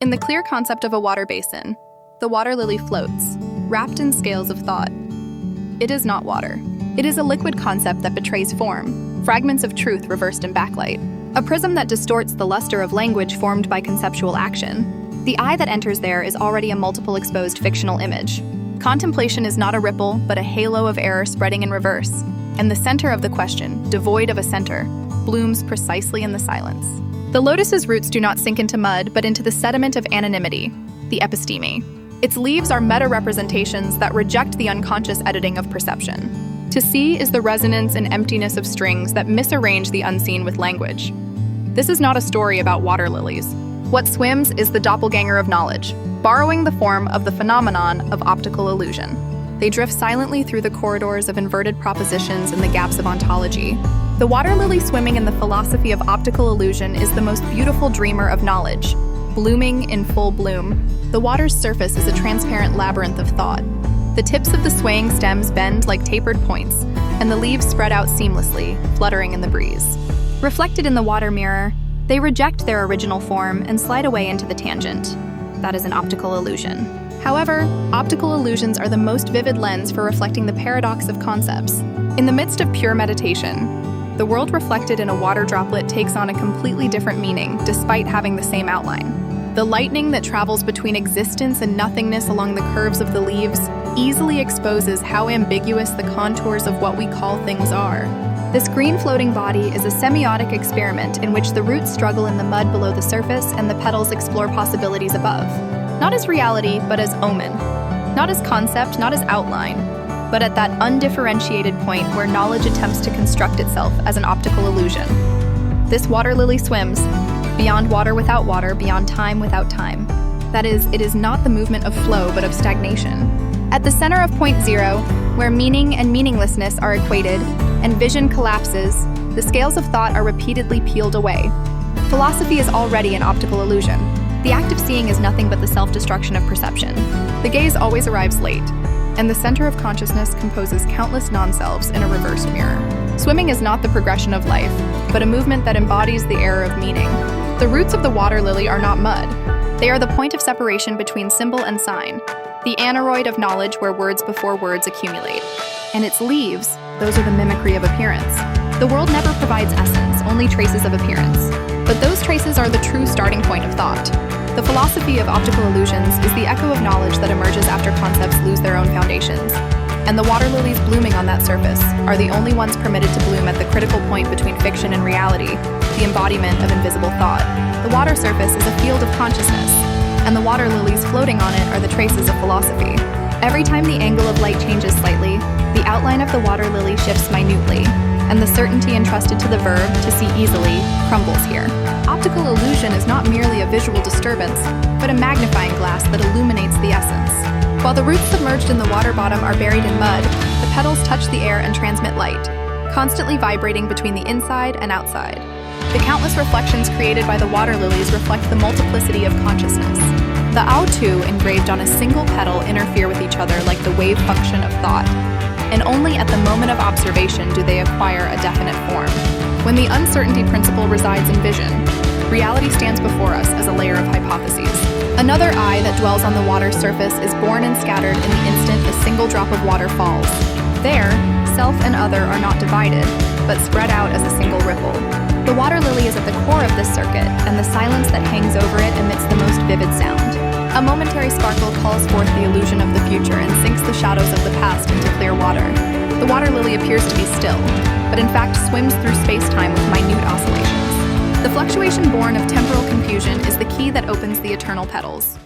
In the clear concept of a water basin, the water lily floats, wrapped in scales of thought. It is not water. It is a liquid concept that betrays form, fragments of truth reversed in backlight, a prism that distorts the luster of language formed by conceptual action. The eye that enters there is already a multiple exposed fictional image. Contemplation is not a ripple, but a halo of error spreading in reverse, and the center of the question, devoid of a center, blooms precisely in the silence. The lotus's roots do not sink into mud, but into the sediment of anonymity, the episteme. Its leaves are meta-representations that reject the unconscious editing of perception. To see is the resonance and emptiness of strings that misarrange the unseen with language. This is not a story about water lilies. What swims is the doppelganger of knowledge, borrowing the form of the phenomenon of optical illusion. They drift silently through the corridors of inverted propositions and the gaps of ontology. The water lily swimming in the philosophy of optical illusion is the most beautiful dreamer of knowledge, blooming in full bloom. The water's surface is a transparent labyrinth of thought. The tips of the swaying stems bend like tapered points, and the leaves spread out seamlessly, fluttering in the breeze. Reflected in the water mirror, they reject their original form and slide away into the tangent. That is an optical illusion. However, optical illusions are the most vivid lens for reflecting the paradox of concepts. In the midst of pure meditation, the world reflected in a water droplet takes on a completely different meaning, despite having the same outline. The lightning that travels between existence and nothingness along the curves of the leaves easily exposes how ambiguous the contours of what we call things are. This green floating body is a semiotic experiment in which the roots struggle in the mud below the surface and the petals explore possibilities above. Not as reality, but as omen. Not as concept, not as outline, but at that undifferentiated point where knowledge attempts to construct itself as an optical illusion. This water lily swims beyond water without water, beyond time without time. That is, it is not the movement of flow, but of stagnation. At the center of point zero, where meaning and meaninglessness are equated, and vision collapses, the scales of thought are repeatedly peeled away. Philosophy is already an optical illusion. The act of seeing is nothing but the self-destruction of perception. The gaze always arrives late, and the center of consciousness composes countless non-selves in a reversed mirror. Swimming is not the progression of life, but a movement that embodies the error of meaning. The roots of the water lily are not mud. They are the point of separation between symbol and sign, the aneroid of knowledge where words before words accumulate. And its leaves, those are the mimicry of appearance. The world never provides essence, only traces of appearance. But those traces are the true starting point of thought. The philosophy of optical illusions is the echo of knowledge that emerges after concepts lose their own foundations. And the water lilies blooming on that surface are the only ones permitted to bloom at the critical point between fiction and reality, the embodiment of invisible thought. The water surface is a field of consciousness, and the water lilies floating on it are the traces of philosophy. Every time the angle of light changes slightly, the outline of the water lily shifts minutely, and the certainty entrusted to the verb to see easily crumbles here. Optical illusion is not merely a visual disturbance, but a magnifying glass that illuminates the essence. While the roots submerged in the water bottom are buried in mud, the petals touch the air and transmit light, constantly vibrating between the inside and outside. The countless reflections created by the water lilies reflect the multiplicity of consciousness. The autu engraved on a single petal interfere with each other like the wave function of thought, and only at the moment of observation do they acquire a definite form. When the uncertainty principle resides in vision, reality stands before us as a layer of hypotheses. Another eye that dwells on the water's surface is born and scattered in the instant a single drop of water falls. There, self and other are not divided, but spread out as a single ripple. The water lily is at the core of this circuit, and the silence that hangs over it emits the most vivid sound. A momentary sparkle calls forth the illusion of the future and sinks the shadows of the past into clear water. The water lily appears to be still, but in fact swims through space-time with minute oscillations. The fluctuation born of temporal confusion is the key that opens the eternal petals.